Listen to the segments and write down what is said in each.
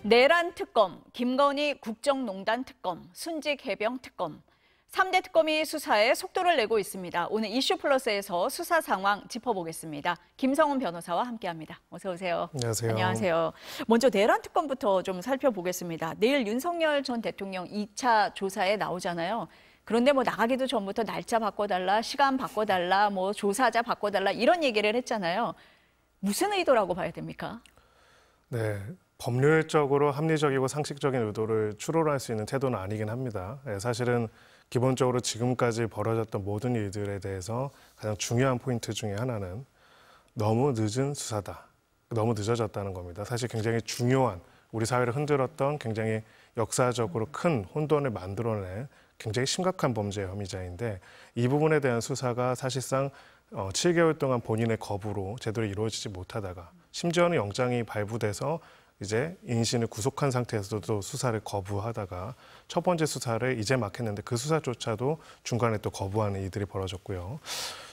내란 특검, 김건희 국정농단 특검, 순직 해병 특검. 3대 특검이 수사에 속도를 내고 있습니다. 오늘 이슈 플러스에서 수사 상황 짚어보겠습니다. 김성훈 변호사와 함께합니다. 어서 오세요. 안녕하세요. 안녕하세요. 먼저 내란 특검부터 좀 살펴보겠습니다. 내일 윤석열 전 대통령 2차 조사에 나오잖아요. 그런데 뭐 나가기도 전부터 날짜 바꿔달라, 시간 바꿔달라, 뭐 조사자 바꿔달라 이런 얘기를 했잖아요. 무슨 의도라고 봐야 됩니까? 네, 법률적으로 합리적이고 상식적인 의도를 추론할 수 있는 태도는 아니긴 합니다. 사실은 기본적으로 지금까지 벌어졌던 모든 일들에 대해서 가장 중요한 포인트 중에 하나는 너무 늦은 수사다. 너무 늦어졌다는 겁니다. 사실 굉장히 중요한 우리 사회를 흔들었던 굉장히 역사적으로 큰 혼돈을 만들어낸 굉장히 심각한 범죄 혐의자인데 이 부분에 대한 수사가 사실상 7개월 동안 본인의 거부로 제대로 이루어지지 못하다가 심지어는 영장이 발부돼서 이제 인신을 구속한 상태에서도 수사를 거부하다가 첫 번째 수사를 이제 막 했는데 그 수사조차도 중간에 또 거부하는 일들이 벌어졌고요.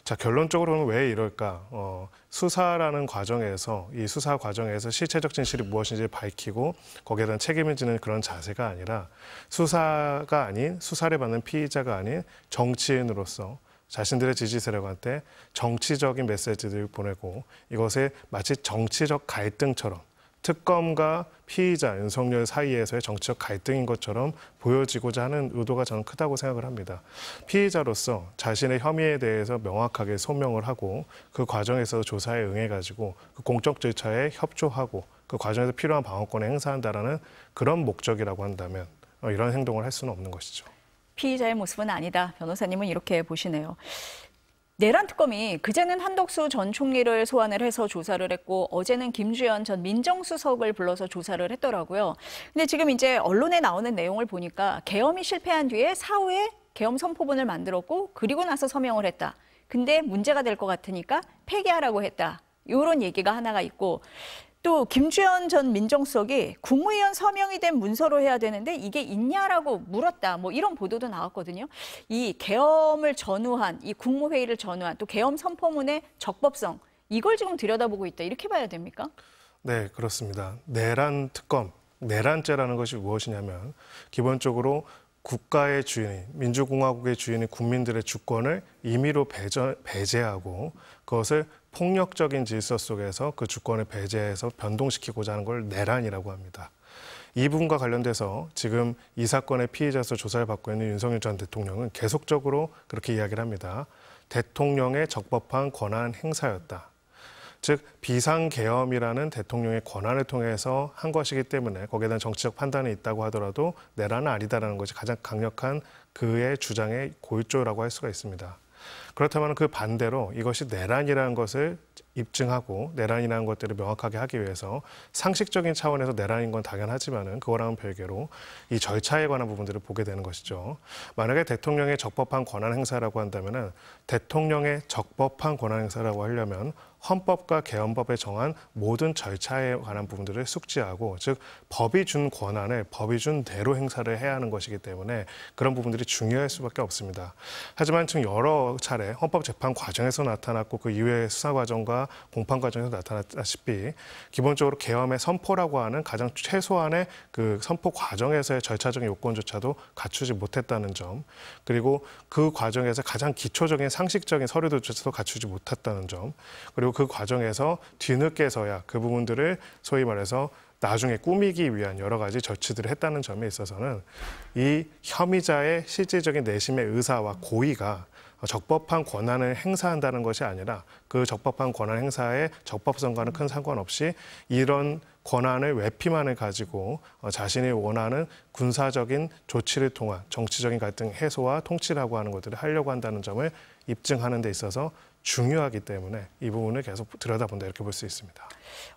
자, 결론적으로는 왜 이럴까? 수사라는 과정에서 이 수사 과정에서 실체적 진실이 무엇인지 밝히고 거기에 대한 책임을 지는 그런 자세가 아니라 수사가 아닌 수사를 받는 피의자가 아닌 정치인으로서 자신들의 지지 세력한테 정치적인 메시지를 보내고 이것을 마치 정치적 갈등처럼 특검과 피의자 윤석열 사이에서의 정치적 갈등인 것처럼 보여지고자 하는 의도가 저는 크다고 생각을 합니다. 피의자로서 자신의 혐의에 대해서 명확하게 소명을 하고 그 과정에서 조사에 응해가지고 그 공적 절차에 협조하고 그 과정에서 필요한 방어권을 행사한다라는 그런 목적이라고 한다면 이런 행동을 할 수는 없는 것이죠. 피의자의 모습은 아니다. 변호사님은 이렇게 보시네요. 내란 특검이 그제는 한덕수 전 총리를 소환을 해서 조사를 했고 어제는 김주현 전 민정수석을 불러서 조사를 했더라고요. 근데 지금 이제 언론에 나오는 내용을 보니까 계엄이 실패한 뒤에 사후에 계엄 선포문을 만들었고 그리고 나서 서명을 했다. 근데 문제가 될 것 같으니까 폐기하라고 했다. 이런 얘기가 하나가 있고 또 김주현 전 민정수석이 국무위원 서명이 된 문서로 해야 되는데 이게 있냐라고 물었다. 뭐 이런 보도도 나왔거든요. 이 계엄을 전후한, 이 국무회의를 전후한 또 계엄 선포문의 적법성, 이걸 지금 들여다보고 있다. 이렇게 봐야 됩니까? 네, 그렇습니다. 내란 특검, 내란죄라는 것이 무엇이냐면 기본적으로 국가의 주인, 민주공화국의 주인인 국민들의 주권을 임의로 배제하고 그것을 폭력적인 질서 속에서 그 주권을 배제해서 변동시키고자 하는 걸 내란이라고 합니다. 이 부분과 관련돼서 지금 이 사건의 피의자로서 조사를 받고 있는 윤석열 전 대통령은 계속적으로 그렇게 이야기를 합니다. 대통령의 적법한 권한 행사였다. 즉 비상계엄이라는 대통령의 권한을 통해서 한 것이기 때문에 거기에 대한 정치적 판단이 있다고 하더라도 내란은 아니다라는 것이 가장 강력한 그의 주장의 골조라고 할 수가 있습니다. 그렇다면 그 반대로 이것이 내란이라는 것을 입증하고 내란이라는 것들을 명확하게 하기 위해서 상식적인 차원에서 내란인 건 당연하지만은 그거랑은 별개로 이 절차에 관한 부분들을 보게 되는 것이죠. 만약에 대통령의 적법한 권한 행사라고 한다면은 대통령의 적법한 권한 행사라고 하려면 헌법과 개헌법에 정한 모든 절차에 관한 부분들을 숙지하고 즉 법이 준 권한을 법이 준 대로 행사를 해야 하는 것이기 때문에 그런 부분들이 중요할 수밖에 없습니다. 하지만 지금 여러 차례 헌법재판 과정에서 나타났고 그 이후의 수사 과정과 공판 과정에서 나타났다시피 기본적으로 계엄의 선포라고 하는 가장 최소한의 그 선포 과정에서의 절차적인 요건조차도 갖추지 못했다는 점 그리고 그 과정에서 가장 기초적인 상식적인 서류조차도 갖추지 못했다는 점 그리고 그 과정에서 뒤늦게서야 그 부분들을 소위 말해서 나중에 꾸미기 위한 여러 가지 조치들을 했다는 점에 있어서는 이 혐의자의 실질적인 내심의 의사와 고의가 적법한 권한을 행사한다는 것이 아니라 그 적법한 권한 행사의 적법성과는 큰 상관없이 이런 권한을 외피만을 가지고 자신이 원하는 군사적인 조치를 통한 정치적인 갈등 해소와 통치라고 하는 것들을 하려고 한다는 점을 입증하는 데 있어서 중요하기 때문에 이 부분을 계속 들여다본다 이렇게 볼 수 있습니다.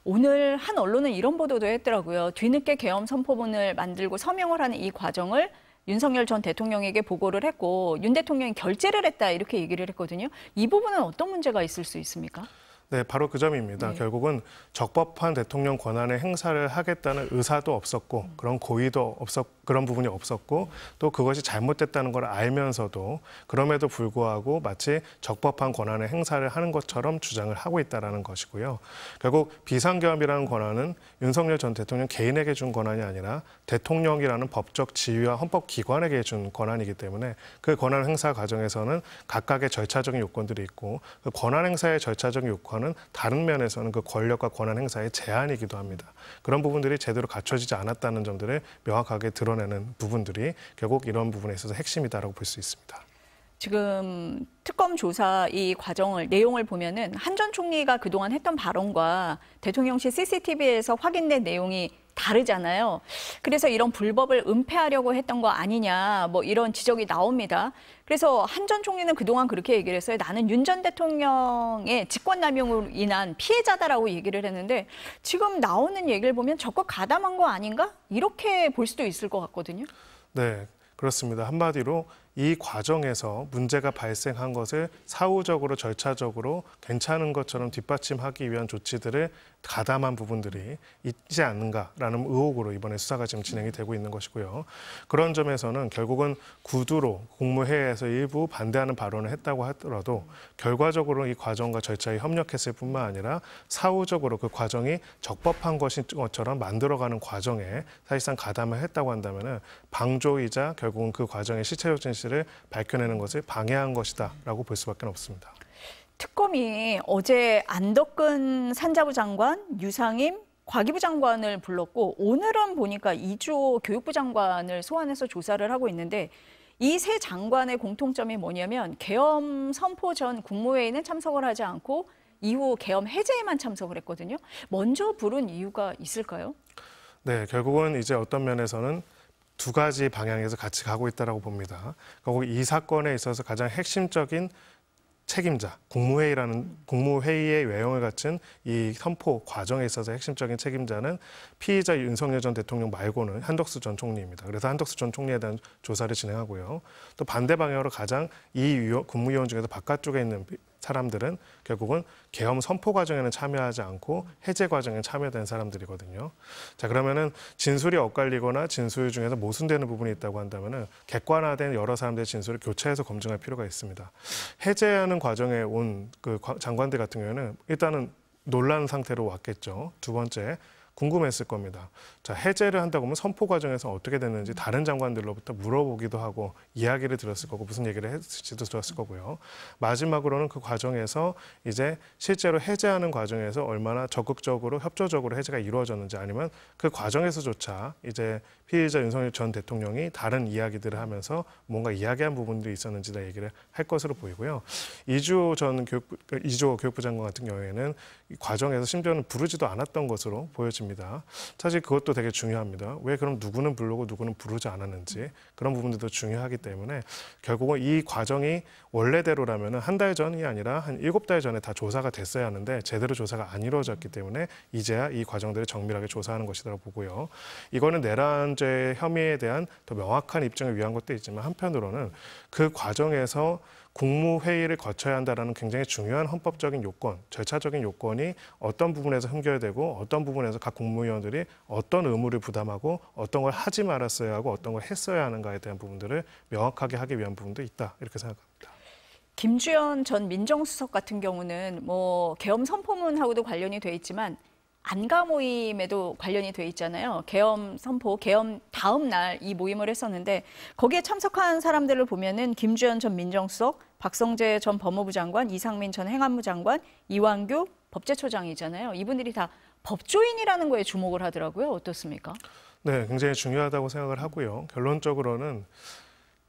오늘 한 언론은 이런 보도도 했더라고요. 뒤늦게 계엄 선포문을 만들고 서명을 하는 이 과정을 윤석열 전 대통령에게 보고를 했고 윤 대통령이 결재를 했다 이렇게 얘기를 했거든요. 이 부분은 어떤 문제가 있을 수 있습니까? 네, 바로 그 점입니다. 네. 결국은 적법한 대통령 권한의 행사를 하겠다는 의사도 없었고 그런 고의도 그런 부분이 없었고 또 그것이 잘못됐다는 걸 알면서도 그럼에도 불구하고 마치 적법한 권한의 행사를 하는 것처럼 주장을 하고 있다는 것이고요. 결국 비상계엄이라는 권한은 윤석열 전 대통령 개인에게 준 권한이 아니라 대통령이라는 법적 지위와 헌법기관에게 준 권한이기 때문에 그 권한 행사 과정에서는 각각의 절차적인 요건들이 있고 그 권한 행사의 절차적인 요건은 다른 면에서는 그 권력과 권한 행사의 제한이기도 합니다. 그런 부분들이 제대로 갖춰지지 않았다는 점들을 명확하게 드러내는 부분들이 결국 이런 부분에 있어서 핵심이다라고 볼 수 있습니다. 지금 특검 조사 이 과정을 내용을 보면은 한 전 총리가 그동안 했던 발언과 대통령실 CCTV에서 확인된 내용이 다르잖아요. 그래서 이런 불법을 은폐하려고 했던 거 아니냐 뭐 이런 지적이 나옵니다. 그래서 한 전 총리는 그동안 그렇게 얘기를 했어요. 나는 윤 전 대통령의 직권남용으로 인한 피해자다라고 얘기를 했는데 지금 나오는 얘기를 보면 적극 가담한 거 아닌가? 이렇게 볼 수도 있을 것 같거든요. 네, 그렇습니다. 한마디로 이 과정에서 문제가 발생한 것을 사후적으로 절차적으로 괜찮은 것처럼 뒷받침하기 위한 조치들을 가담한 부분들이 있지 않는가라는 의혹으로 이번에 수사가 지금 진행이 되고 있는 것이고요. 그런 점에서는 결국은 구두로 국무회의에서 일부 반대하는 발언을 했다고 하더라도 결과적으로 이 과정과 절차에 협력했을 뿐만 아니라 사후적으로 그 과정이 적법한 것인 것처럼 만들어가는 과정에 사실상 가담을 했다고 한다면 방조이자 결국은 그 과정의 실체적 진실을 밝혀내는 것을 방해한 것이다라고 볼 수밖에 없습니다. 특검이 어제 안덕근 산자부 장관, 유상임 과기부 장관을 불렀고 오늘은 보니까 이주호 교육부 장관을 소환해서 조사를 하고 있는데 이 세 장관의 공통점이 뭐냐면 계엄 선포 전 국무회의는 참석을 하지 않고 이후 계엄 해제에만 참석을 했거든요. 먼저 부른 이유가 있을까요? 네, 결국은 이제 어떤 면에서는 두 가지 방향에서 같이 가고 있다고 봅니다. 결국 이 사건에 있어서 가장 핵심적인 책임자, 국무회의의 외형을 갖춘 이 선포 과정에 있어서 핵심적인 책임자는 피의자 윤석열 전 대통령 말고는 한덕수 전 총리입니다. 그래서 한덕수 전 총리에 대한 조사를 진행하고요. 또 반대 방향으로 가장 이 국무위원 중에서 바깥쪽에 있는 사람들은 결국은 계엄 선포 과정에는 참여하지 않고 해제 과정에 참여된 사람들이거든요. 자, 그러면은 진술이 엇갈리거나 진술 중에서 모순되는 부분이 있다고 한다면은 객관화된 여러 사람들의 진술을 교차해서 검증할 필요가 있습니다. 해제하는 과정에 온 그 장관들 같은 경우에는 일단은 논란 상태로 왔겠죠. 두 번째, 궁금했을 겁니다. 자, 해제를 한다고 하면 선포 과정에서 어떻게 됐는지 다른 장관들로부터 물어보기도 하고 이야기를 들었을 거고 무슨 얘기를 했을지도 들었을 거고요. 마지막으로는 그 과정에서 이제 실제로 해제하는 과정에서 얼마나 적극적으로 협조적으로 해제가 이루어졌는지 아니면 그 과정에서조차 이제 피의자 윤석열 전 대통령이 다른 이야기들을 하면서 뭔가 이야기한 부분들이 있었는지 다 얘기를 할 것으로 보이고요. 이주호 교육부 장관 같은 경우에는 이 과정에서 심지어는 부르지도 않았던 것으로 보여집니다. 사실 그것도 되게 중요합니다. 왜 그럼 누구는 부르고 누구는 부르지 않았는지 그런 부분들도 중요하기 때문에 결국은 이 과정이 원래대로라면 한 달 전이 아니라 한 7달 전에 다 조사가 됐어야 하는데 제대로 조사가 안 이루어졌기 때문에 이제야 이 과정들을 정밀하게 조사하는 것이라고 보고요. 이거는 내란죄 혐의에 대한 더 명확한 입증을 위한 것도 있지만 한편으로는 그 과정에서 국무회의를 거쳐야 한다는 굉장히 중요한 헌법적인 요건, 절차적인 요건이 어떤 부분에서 흠결되고 어떤 부분에서 각 국무위원들이 어떤 의무를 부담하고 어떤 걸 하지 말았어야 하고 어떤 걸 했어야 하는가에 대한 부분들을 명확하게 하기 위한 부분도 있다 이렇게 생각합니다. 김주현 전 민정수석 같은 경우는 뭐 계엄 선포문하고도 관련이 돼 있지만 안가 모임에도 관련이 돼 있잖아요. 계엄 선포, 계엄 다음 날 이 모임을 했었는데 거기에 참석한 사람들을 보면은 김주현 전 민정수석, 박성재 전 법무부 장관, 이상민 전 행안부 장관, 이완규 법제처장이잖아요. 이분들이 다 법조인이라는 거에 주목을 하더라고요. 어떻습니까? 네, 굉장히 중요하다고 생각을 하고요. 결론적으로는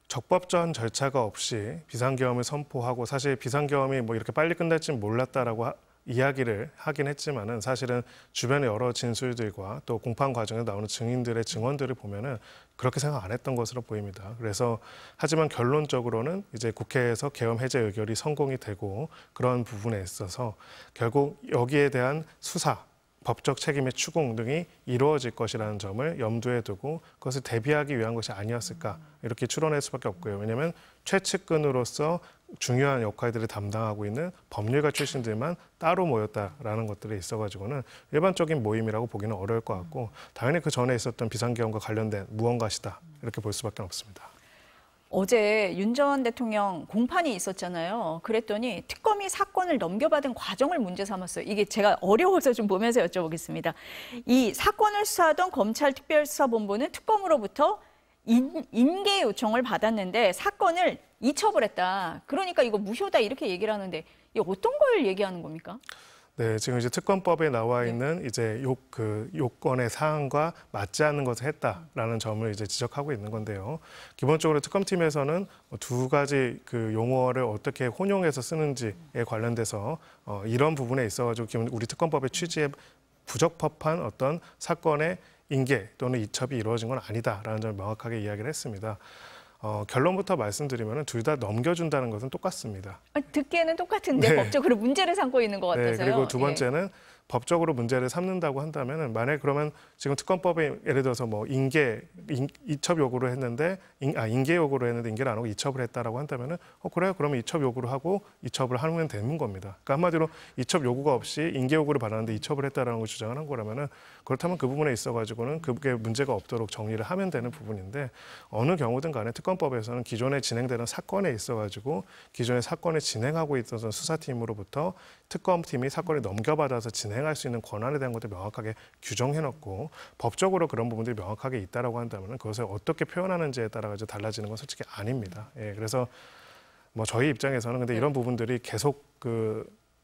적법한 절차가 없이 비상계엄을 선포하고 사실 비상계엄이 뭐 이렇게 빨리 끝날지는 몰랐다라고 이야기를 하긴 했지만은 사실은 주변의 여러 진술들과 또 공판 과정에 나오는 증인들의 증언들을 보면은 그렇게 생각 안 했던 것으로 보입니다. 그래서 하지만 결론적으로는 이제 국회에서 계엄 해제 의결이 성공이 되고 그런 부분에 있어서 결국 여기에 대한 수사 법적 책임의 추궁 등이 이루어질 것이라는 점을 염두에 두고 그것을 대비하기 위한 것이 아니었을까 이렇게 추론할 수밖에 없고요. 왜냐하면 최측근으로서 중요한 역할들을 담당하고 있는 법률가 출신들만 따로 모였다라는 것들이 있어가지고는 일반적인 모임이라고 보기는 어려울 것 같고 당연히 그 전에 있었던 비상계엄과 관련된 무언가시다 이렇게 볼 수밖에 없습니다. 어제 윤 전 대통령 공판이 있었잖아요. 그랬더니 특검이 사건을 넘겨받은 과정을 문제 삼았어요. 이게 제가 어려워서 좀 보면서 여쭤보겠습니다. 이 사건을 수사하던 검찰특별수사본부는 특검으로부터 인계 요청을 받았는데 사건을 이첩을 했다. 그러니까 이거 무효다 이렇게 얘기를 하는데 이게 어떤 걸 얘기하는 겁니까? 네, 지금 이제 특검법에 나와 있는 이제 요건의 사항과 맞지 않는 것을 했다라는 점을 이제 지적하고 있는 건데요. 기본적으로 특검팀에서는 두 가지 그 용어를 어떻게 혼용해서 쓰는지에 관련돼서 이런 부분에 있어가지고 기본 우리 특검법의 취지에 부적법한 어떤 사건의 인계 또는 이첩이 이루어진 건 아니다라는 점을 명확하게 이야기를 했습니다. 결론부터 말씀드리면 둘 다 넘겨준다는 것은 똑같습니다. 듣기에는 똑같은데 네. 법적으로 문제를 삼고 있는 것 같아서요. 네, 그리고 두 번째는 법적으로 문제를 삼는다고 한다면 만약에 그러면 지금 특검법에 예를 들어서 뭐 이첩 요구를 했는데 인계 요구를 했는데 인계를 안 하고 이첩을 했다라고 한다면은 그래요. 그러면 이첩 요구를 하고 이첩을 하면 되는 겁니다. 그러니까 한마디로 이첩 요구가 없이 인계 요구를 받았는데 이첩을 했다라는 걸 주장을 한 거라면은 그렇다면 그 부분에 있어가지고는 그게 문제가 없도록 정리를 하면 되는 부분인데 어느 경우든 간에 특검법에서는 기존에 진행되는 사건에 있어가지고 기존의 사건을 진행하고 있었던 수사팀으로부터 특검팀이 사건을 넘겨받아서 진행할 수 있는 권한에 대한 것들 명확하게 규정해놓고 법적으로 그런 부분들이 명확하게 있다라고 한다면 그것을 어떻게 표현하는지에 따라 가지고 달라지는 건 솔직히 아닙니다. 예, 그래서 뭐 저희 입장에서는 근데 이런 부분들이 계속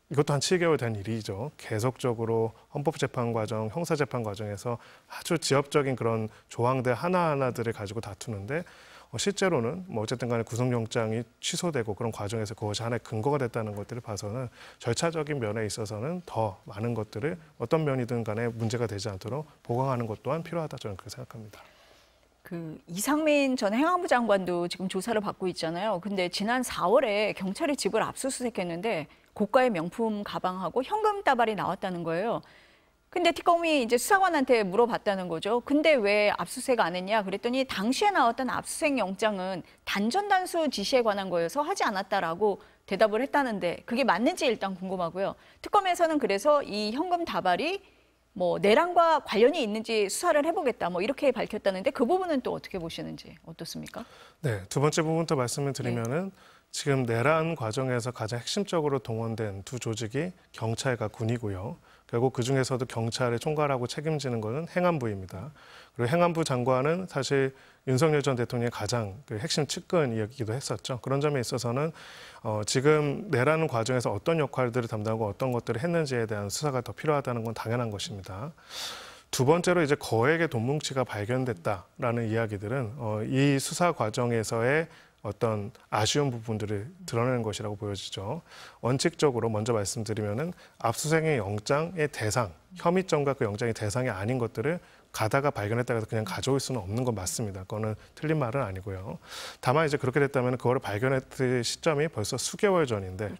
이것도 한 7개월 된 일이죠. 계속적으로 헌법재판 과정, 형사재판 과정에서 아주 지엽적인 그런 조항들 하나하나들을 가지고 다투는데 실제로는 뭐 어쨌든 간에 구속영장이 취소되고 그런 과정에서 그것이 하나의 근거가 됐다는 것들을 봐서는 절차적인 면에 있어서는 더 많은 것들을 어떤 면이든 간에 문제가 되지 않도록 보강하는 것 또한 필요하다 저는 그렇게 생각합니다. 이상민 전 행안부 장관도 지금 조사를 받고 있잖아요. 근데 지난 4월에 경찰이 집을 압수수색했는데 고가의 명품 가방하고 현금 다발이 나왔다는 거예요. 근데 특검이 이제 수사관한테 물어봤다는 거죠. 근데 왜 압수수색 안 했냐? 그랬더니 당시에 나왔던 압수수색 영장은 단전단수 지시에 관한 거여서 하지 않았다라고 대답을 했다는데 그게 맞는지 일단 궁금하고요. 특검에서는 그래서 이 현금 다발이 뭐 내란과 관련이 있는지 수사를 해보겠다 뭐 이렇게 밝혔다는데 그 부분은 또 어떻게 보시는지 어떻습니까? 네, 두 번째 부분부터 말씀을 드리면은 지금 내란 과정에서 가장 핵심적으로 동원된 두 조직이 경찰과 군이고요. 결국 그중에서도 경찰을 총괄하고 책임지는 것은 행안부입니다. 그리고 행안부 장관은 사실 윤석열 전 대통령의 가장 핵심 측근이기도 했었죠. 그런 점에 있어서는 지금 내란 과정에서 어떤 역할들을 담당하고 어떤 것들을 했는지에 대한 수사가 더 필요하다는 건 당연한 것입니다. 두 번째로 이제 거액의 돈 뭉치가 발견됐다라는 이야기들은 이 수사 과정에서의 어떤 아쉬운 부분들을 드러내는 것이라고 보여지죠. 원칙적으로 먼저 말씀드리면은 압수수색의 영장의 대상, 혐의점과 그 영장의 대상이 아닌 것들을 가다가 발견했다고 해서 그냥 가져올 수는 없는 건 맞습니다. 그거는 틀린 말은 아니고요. 다만 이제 그렇게 됐다면 그거를 발견했을 시점이 벌써 수개월 전인데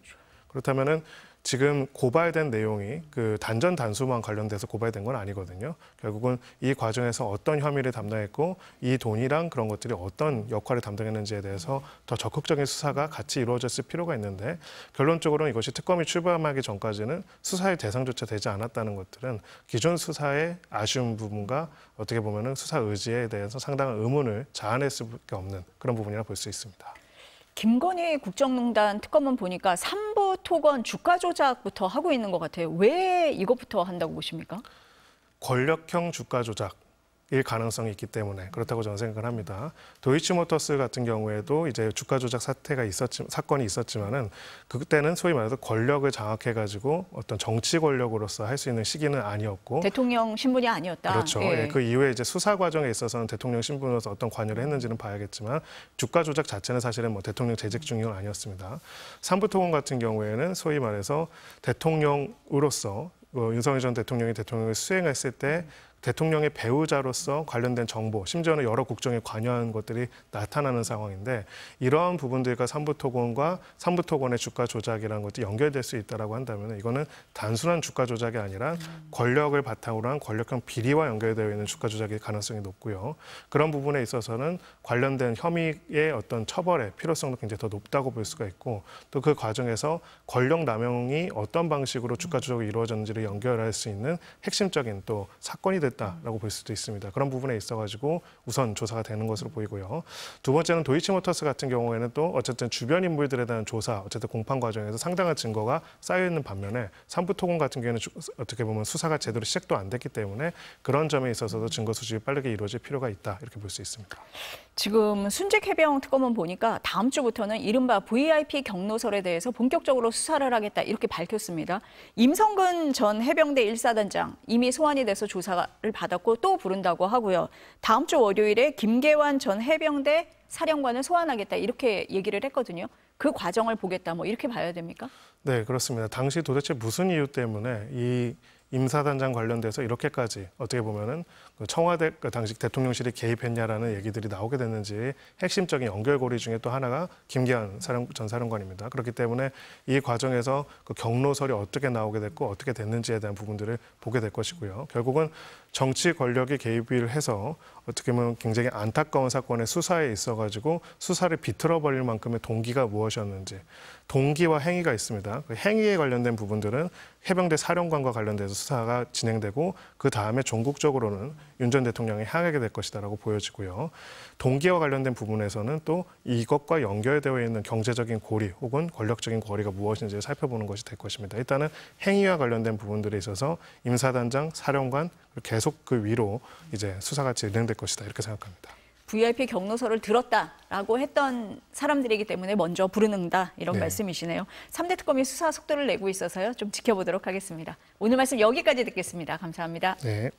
그렇다면은 지금 고발된 내용이 그 단전 단수만 관련돼서 고발된 건 아니거든요. 결국은 이 과정에서 어떤 혐의를 담당했고 이 돈이랑 그런 것들이 어떤 역할을 담당했는지에 대해서 더 적극적인 수사가 같이 이루어졌을 필요가 있는데 결론적으로는 이것이 특검이 출범하기 전까지는 수사의 대상조차 되지 않았다는 것들은 기존 수사의 아쉬운 부분과 어떻게 보면은 수사 의지에 대해서 상당한 의문을 자아낼 수밖에 없는 그런 부분이라 볼 수 있습니다. 김건희 국정농단 특검은 보니까 3부 토건 주가 조작부터 하고 있는 것 같아요. 왜 이것부터 한다고 보십니까? 권력형 주가 조작일 가능성이 있기 때문에 그렇다고 저는 생각을 합니다. 도이치모터스 같은 경우에도 이제 주가 조작 사건이 있었지만은 그때는 소위 말해서 권력을 장악해가지고 어떤 정치 권력으로서 할 수 있는 시기는 아니었고 대통령 신분이 아니었다. 그렇죠. 예, 그 이후에 이제 수사 과정에 있어서는 대통령 신분으로서 어떤 관여를 했는지는 봐야겠지만 주가 조작 자체는 사실은 뭐 대통령 재직 중인 건 아니었습니다. 삼부토건 같은 경우에는 소위 말해서 대통령으로서 윤석열 전 대통령이 대통령을 수행했을 때 대통령의 배우자로서 관련된 정보, 심지어는 여러 국정에 관여한 것들이 나타나는 상황인데 이러한 부분들과 삼부토건과 삼부토건의 주가 조작이라는 것이 연결될 수 있다라고 한다면 이거는 단순한 주가 조작이 아니라 권력을 바탕으로 한 권력형 비리와 연결되어 있는 주가 조작일 가능성이 높고요. 그런 부분에 있어서는 관련된 혐의의 어떤 처벌의 필요성도 굉장히 더 높다고 볼 수가 있고 또 그 과정에서 권력 남용이 어떤 방식으로 주가 조작이 이루어졌는지를 연결할 수 있는 핵심적인 또 사건이 됐다라고 볼 수도 있습니다. 그런 부분에 있어가지고 우선 조사가 되는 것으로 보이고요. 두 번째는 도이치모터스 같은 경우에는 또 어쨌든 주변 인물들에 대한 조사, 어쨌든 공판 과정에서 상당한 증거가 쌓여 있는 반면에 삼부토건 같은 경우에는 어떻게 보면 수사가 제대로 시작도 안 됐기 때문에 그런 점에 있어서도 증거 수집이 빠르게 이루어질 필요가 있다 이렇게 볼 수 있습니다. 지금 순직 해병 특검은 보니까 다음 주부터는 이른바 VIP 경로설에 대해서 본격적으로 수사를 하겠다 이렇게 밝혔습니다. 임성근 전 해병대 1사단장 이미 소환이 돼서 조사를 받았고 또 부른다고 하고요. 다음 주 월요일에 김계환 전 해병대 사령관을 소환하겠다 이렇게 얘기를 했거든요. 그 과정을 보겠다 뭐 이렇게 봐야 됩니까? 네, 그렇습니다. 당시 도대체 무슨 이유 때문에 이 임사단장 관련돼서 이렇게까지 어떻게 보면은 청와대 당시 대통령실이 개입했냐라는 얘기들이 나오게 됐는지 핵심적인 연결고리 중에 또 하나가 김계환 전 사령관입니다. 그렇기 때문에 이 과정에서 그 경로설이 어떻게 나오게 됐고 어떻게 됐는지에 대한 부분들을 보게 될 것이고요. 결국은 정치 권력이 개입을 해서 어떻게 보면 굉장히 안타까운 사건의 수사에 있어가지고 수사를 비틀어버릴 만큼의 동기가 무엇이었는지 동기와 행위가 있습니다. 그 행위에 관련된 부분들은 해병대 사령관과 관련돼서 수사가 진행되고 그 다음에 전국적으로는 윤 전 대통령이 향하게 될 것이다라고 보여지고요. 동기와 관련된 부분에서는 또 이것과 연결되어 있는 경제적인 고리 혹은 권력적인 고리가 무엇인지를 살펴보는 것이 될 것입니다. 일단은 행위와 관련된 부분들에 있어서 임사단장, 사령관 계속 그 위로 이제 수사가 진행될 것이다 이렇게 생각합니다. VIP 경로서를 들었다라고 했던 사람들이기 때문에 먼저 부르는다 이런 네. 말씀이시네요. 3대 특검이 수사 속도를 내고 있어서요. 좀 지켜보도록 하겠습니다. 오늘 말씀 여기까지 듣겠습니다. 감사합니다. 네.